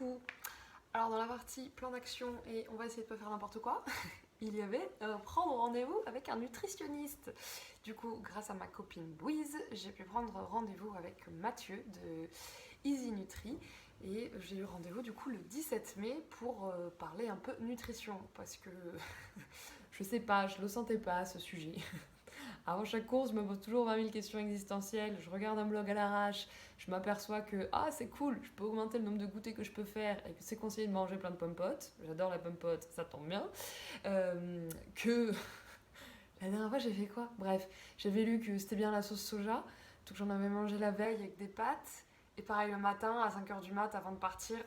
Coucou. Alors dans la partie plan d'action et on va essayer de pas faire n'importe quoi, il y avait prendre rendez-vous avec un nutritionniste. Du coup, grâce à ma copine Louise, j'ai pu prendre rendez-vous avec Mathieu de Easy Nutri et j'ai eu rendez-vous du coup le 17 mai pour parler un peu nutrition parce que je sais pas, je le sentais pas ce sujet. Avant chaque course, je me pose toujours 20 000 questions existentielles. Je regarde un blog à l'arrache. Je m'aperçois que c'est cool, je peux augmenter le nombre de goûters que je peux faire et que c'est conseillé de manger plein de pommes potes. J'adore la pomme pote, ça tombe bien. Que la dernière fois, j'ai fait quoi? Bref, j'avais lu que c'était bien la sauce soja. Donc j'en avais mangé la veille avec des pâtes. Et pareil le matin, à 5h du mat, avant de partir,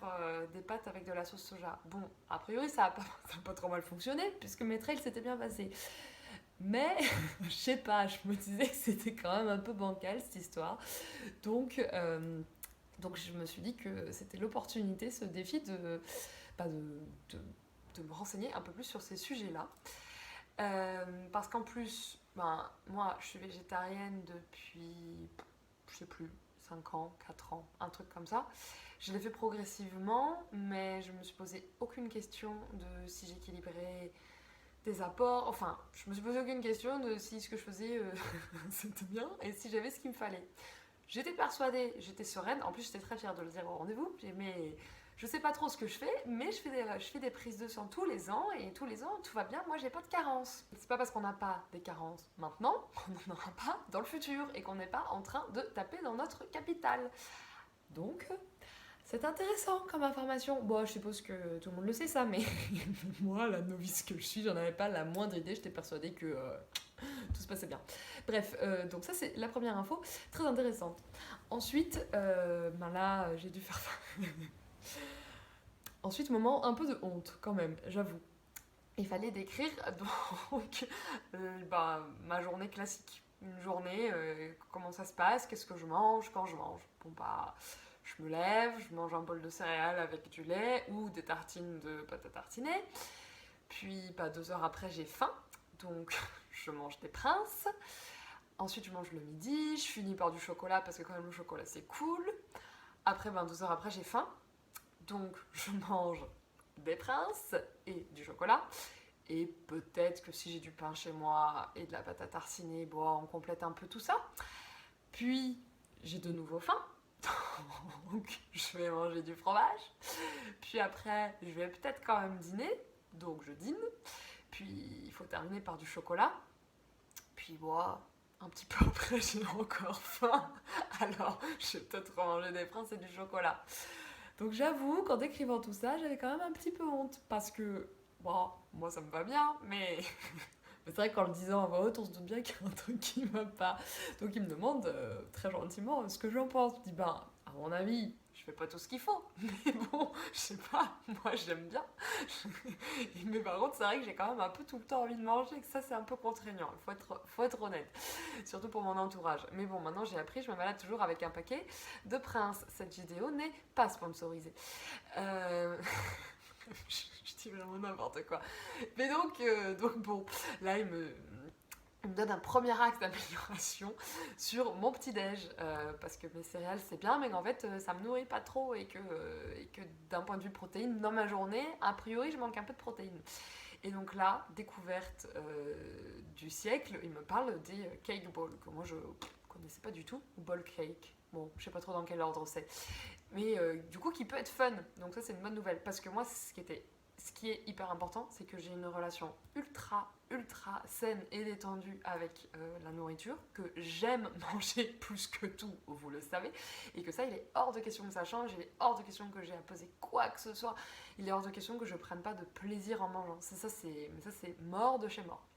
des pâtes avec de la sauce soja. Bon, a priori, ça a pas trop mal fonctionné puisque mes trails s'étaient bien passés. Mais, je sais pas, je me disais que c'était quand même un peu bancal cette histoire. Donc je me suis dit que c'était l'opportunité, ce défi bah, de, de me renseigner un peu plus sur ces sujets-là. Parce qu'en plus, moi je suis végétarienne depuis, je sais plus, 5 ans, 4 ans, un truc comme ça. Je l'ai fait progressivement, mais je me suis posé aucune question de si j'équilibrais des apports. Enfin, je me suis posé aucune question de si ce que je faisais c'était bien et si j'avais ce qu'il me fallait. J'étais persuadée, j'étais sereine. En plus, j'étais très fière de le dire au rendez-vous. Mais je sais pas trop ce que je fais, mais je fais des prises de sang tous les ans et tous les ans tout va bien. Moi, j'ai pas de carence. C'est pas parce qu'on n'a pas des carences maintenant qu'on n'en aura pas dans le futur et qu'on n'est pas en train de taper dans notre capital. Donc, c'est intéressant comme information. Bon, je suppose que tout le monde le sait ça, mais moi, la novice que je suis, j'en avais pas la moindre idée. J'étais persuadée que tout se passait bien. Bref, donc ça c'est la première info, très intéressante. Ensuite, là, j'ai dû faire... Ensuite, moment un peu de honte quand même, j'avoue. Il fallait décrire donc ma journée classique. Une journée, comment ça se passe, qu'est-ce que je mange, quand je mange. Bon je me lève, je mange un bol de céréales avec du lait ou des tartines de pâte à tartiner. Puis 2 heures après j'ai faim, donc je mange des princes. Ensuite je mange le midi, je finis par du chocolat parce que quand même le chocolat c'est cool. Après 2 heures après j'ai faim, donc je mange des princes et du chocolat. Et peut-être que si j'ai du pain chez moi et de la pâte à tartiner, on complète un peu tout ça. Puis j'ai de nouveau faim, donc je vais manger du fromage. Puis après, je vais peut-être quand même dîner, donc je dîne. Puis il faut terminer par du chocolat. Puis un petit peu après, j'ai encore faim. Alors, je vais peut-être remanger des princes et du chocolat. Donc j'avoue qu'en décrivant tout ça, j'avais quand même un petit peu honte. Parce que, moi ça me va bien, mais mais c'est vrai qu'en le disant à voix haute, on se doute bien qu'il y a un truc qui ne va pas. Donc il me demande très gentiment ce que j'en pense. Je dis, à mon avis, je fais pas tout ce qu'il faut. Mais bon, je sais pas, moi j'aime bien. Mais par contre, c'est vrai que j'ai quand même un peu tout le temps envie de manger, et que ça c'est un peu contraignant. Faut être honnête. Surtout pour mon entourage. Mais bon, maintenant j'ai appris, je me balade toujours avec un paquet de Prince. Cette vidéo n'est pas sponsorisée. Je dis vraiment n'importe quoi. Mais donc bon, là il me donne un premier axe d'amélioration sur mon petit-déj. Parce que mes céréales c'est bien, mais qu'en fait ça me nourrit pas trop et que d'un point de vue protéines, dans ma journée, a priori je manque un peu de protéines. Et donc là, découverte du siècle, il me parle des cake balls, que moi je connaissais pas du tout, ou ball cake. Bon, je sais pas trop dans quel ordre c'est. Mais du coup, qui peut être fun. Donc ça, c'est une bonne nouvelle. Parce que moi, ce qui est hyper important, c'est que j'ai une relation ultra saine et détendue avec la nourriture, que j'aime manger plus que tout, vous le savez, et que ça, il est hors de question que ça change, il est hors de question que j'ai à poser quoi que ce soit, il est hors de question que je prenne pas de plaisir en mangeant. Mais ça, c'est mort de chez mort.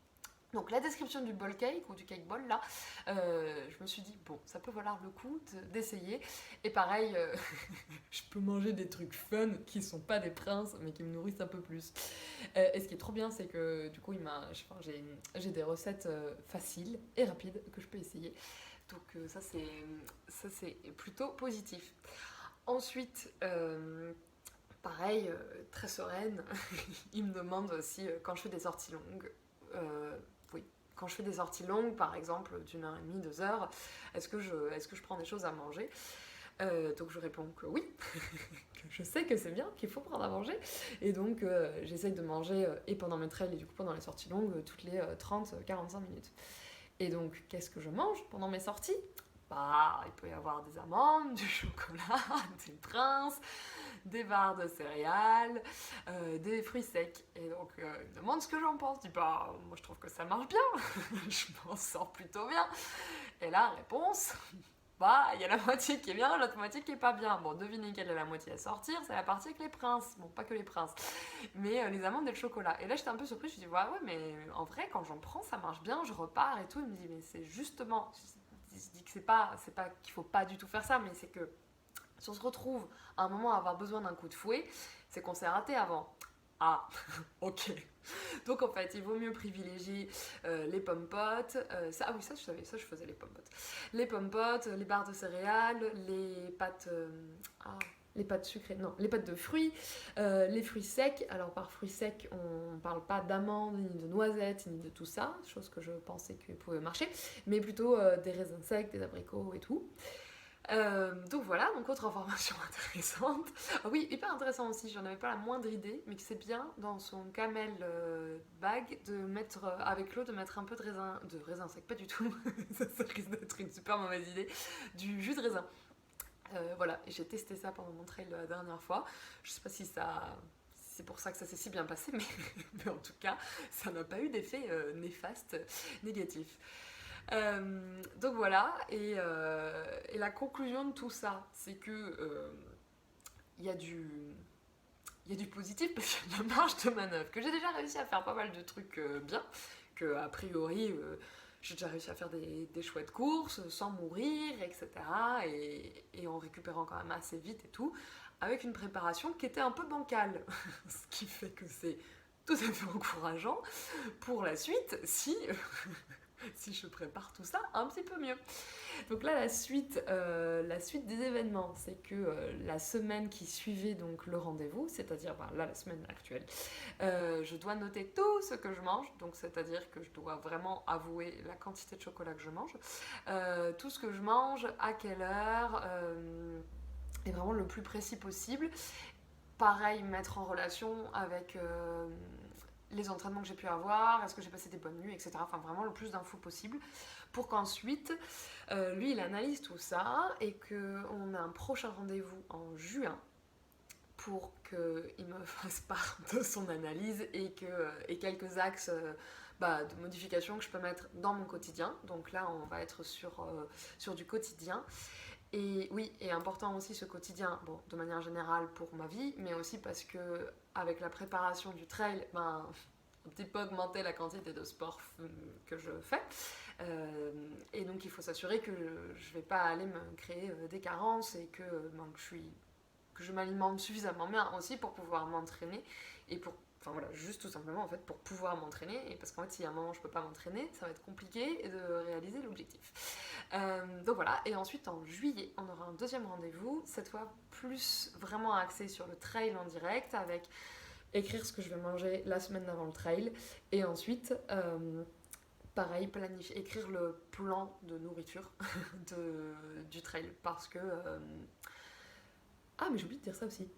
Donc la description du ball cake ou du cake ball là, je me suis dit bon ça peut valoir le coup d'essayer et pareil je peux manger des trucs fun qui sont pas des princes mais qui me nourrissent un peu plus. Et ce qui est trop bien c'est que du coup j'ai des recettes faciles et rapides que je peux essayer. Donc ça c'est plutôt positif. Ensuite pareil, très sereine, il me demande si quand je fais des sorties longues, quand je fais des sorties longues, par exemple d'une heure et demie, 2 heures, est-ce que je prends des choses à manger? Donc je réponds que oui, que je sais que c'est bien, qu'il faut prendre à manger. Et donc j'essaye de manger et pendant mes trails et du coup pendant les sorties longues toutes les 30-45 minutes. Et donc qu'est-ce que je mange pendant mes sorties? Bah, il peut y avoir des amandes, du chocolat, des princes, des barres de céréales, des fruits secs. Et donc, il me demande ce que j'en pense. Je dis, bah, moi je trouve que ça marche bien, je m'en sors plutôt bien. Et la réponse, bah, il y a la moitié qui est bien, l'autre moitié qui est pas bien. Bon, devinez quelle est la moitié à sortir, c'est la partie avec les princes. Bon, pas que les princes, mais les amandes et le chocolat. Et là, j'étais un peu surprise, je me dis, ouais, mais en vrai, quand j'en prends, ça marche bien, je repars et tout. Il me dit, mais c'est justement, je dis que c'est pas qu'il faut pas du tout faire ça, mais c'est que si on se retrouve à un moment à avoir besoin d'un coup de fouet, c'est qu'on s'est raté avant. Ah, ok. Donc en fait, il vaut mieux privilégier les pommes potes. Ça, ah oui, ça je savais, ça je faisais les pommes potes. Les pommes potes, les barres de céréales, les pâtes. Les pâtes sucrées, non, les pâtes de fruits, les fruits secs. Alors par fruits secs, on ne parle pas d'amandes, ni de noisettes, ni de tout ça, chose que je pensais que pouvait marcher, mais plutôt des raisins secs, des abricots et tout. Donc voilà, donc autre information intéressante. Ah oui, hyper intéressant aussi, j'en avais pas la moindre idée, mais que c'est bien dans son camel bag de mettre avec l'eau, de mettre un peu de raisin sec, pas du tout, ça risque d'être une super mauvaise idée, du jus de raisin. Voilà, et j'ai testé ça pendant mon trail la dernière fois. Je sais pas si c'est pour ça que ça s'est si bien passé, mais en tout cas, ça n'a pas eu d'effet néfaste, négatif. Donc voilà, et la conclusion de tout ça, c'est que il y a du positif parce qu'il y a de la marge de manœuvre, que j'ai déjà réussi à faire pas mal de trucs bien, que a priori j'ai déjà réussi à faire des chouettes courses sans mourir, etc. Et en récupérant quand même assez vite et tout, avec une préparation qui était un peu bancale, ce qui fait que c'est tout à fait encourageant pour la suite si je prépare tout ça un petit peu mieux. Donc là, la suite des événements, c'est que la semaine qui suivait donc le rendez-vous, c'est-à-dire là, la semaine actuelle, je dois noter tout ce que je mange, donc c'est-à-dire que je dois vraiment avouer la quantité de chocolat que je mange, tout ce que je mange, à quelle heure, et vraiment le plus précis possible. Pareil, mettre en relation avec les entraînements que j'ai pu avoir, est-ce que j'ai passé des bonnes nuits, etc. Enfin, vraiment le plus d'infos possible pour qu'ensuite, lui, il analyse tout ça et qu'on ait un prochain rendez-vous en juin pour qu'il me fasse part de son analyse et quelques axes de modification que je peux mettre dans mon quotidien. Donc là, on va être sur du quotidien. Et oui, et important aussi ce quotidien, bon, de manière générale pour ma vie, mais aussi parce que avec la préparation du trail, un petit peu augmenter la quantité de sport que je fais. Et donc il faut s'assurer que je ne vais pas aller me créer des carences et que je m'alimente suffisamment bien aussi pour pouvoir m'entraîner et enfin voilà, juste tout simplement en fait pour pouvoir m'entraîner, et parce qu'en fait si à un moment je peux pas m'entraîner, ça va être compliqué de réaliser l'objectif. Donc voilà, et ensuite en juillet on aura un deuxième rendez-vous, cette fois plus vraiment axé sur le trail en direct, avec écrire ce que je vais manger la semaine d'avant le trail, et ensuite pareil, planifier, écrire le plan de nourriture du trail, parce que ah mais j'ai oublié de dire ça aussi.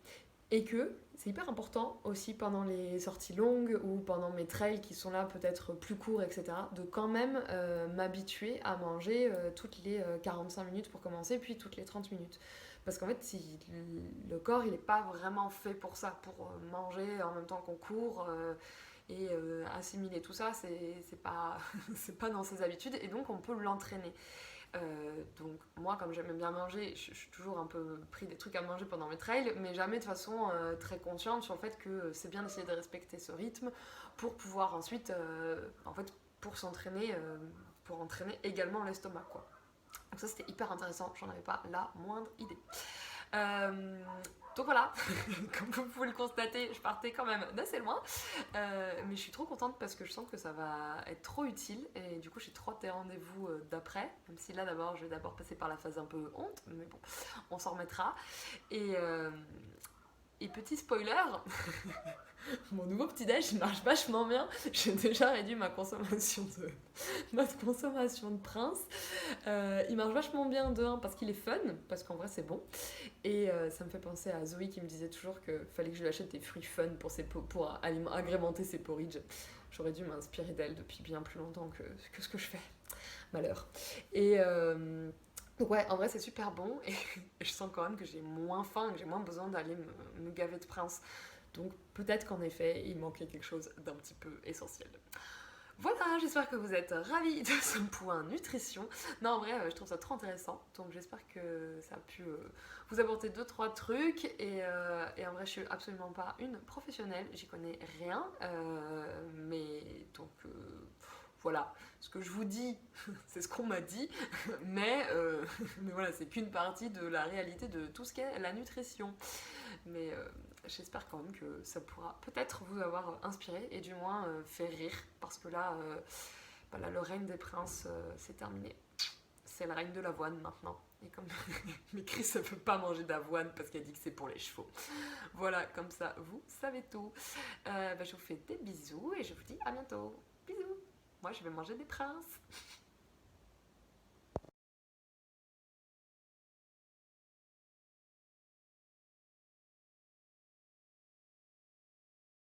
Et que c'est hyper important aussi pendant les sorties longues ou pendant mes trails qui sont là peut-être plus courts, etc., de quand même m'habituer à manger toutes les 45 minutes pour commencer, puis toutes les 30 minutes. Parce qu'en fait, si le corps, il n'est pas vraiment fait pour ça, pour manger en même temps qu'on court et assimiler tout ça, c'est pas, c'est pas dans ses habitudes, et donc on peut l'entraîner. Donc moi, comme j'aime bien manger, je suis toujours un peu pris des trucs à manger pendant mes trails, mais jamais de façon très consciente sur le fait que c'est bien d'essayer de respecter ce rythme pour pouvoir ensuite, en fait, pour s'entraîner, pour entraîner également l'estomac, quoi. Donc ça, c'était hyper intéressant, j'en avais pas la moindre idée. Donc voilà, comme vous pouvez le constater, je partais quand même d'assez loin, mais je suis trop contente parce que je sens que ça va être trop utile, et du coup j'ai trop hâte des rendez-vous d'après, même si là d'abord je vais d'abord passer par la phase un peu honte, mais bon, on s'en remettra. Et Et petit spoiler, mon nouveau petit-déj il marche vachement bien. J'ai déjà réduit ma consommation de Prince. Il marche vachement bien de un parce qu'il est fun, parce qu'en vrai c'est bon. Et ça me fait penser à Zoé qui me disait toujours qu'il fallait que je lui achète des fruits fun pour agrémenter ses porridge. J'aurais dû m'inspirer d'elle depuis bien plus longtemps que ce que je fais. Malheur. Et donc ouais, en vrai c'est super bon et je sens quand même que j'ai moins faim, que j'ai moins besoin d'aller me gaver de Prince. Donc peut-être qu'en effet il manquait quelque chose d'un petit peu essentiel. Voilà, j'espère que vous êtes ravis de ce point nutrition. Non, en vrai, je trouve ça trop intéressant. Donc j'espère que ça a pu vous apporter 2-3 trucs. Et en vrai, je suis absolument pas une professionnelle. J'y connais rien. Mais donc voilà, ce que je vous dis, c'est ce qu'on m'a dit. Mais voilà, c'est qu'une partie de la réalité de tout ce qu'est la nutrition. Mais j'espère quand même que ça pourra peut-être vous avoir inspiré et du moins fait rire. Parce que là, le règne des princes, c'est terminé. C'est le règne de l'avoine maintenant. Et comme mais Chris ne peut pas manger d'avoine parce qu'elle dit que c'est pour les chevaux. Voilà, comme ça, vous savez tout. Je vous fais des bisous et je vous dis à bientôt. Bisous. Moi, je vais manger des princes.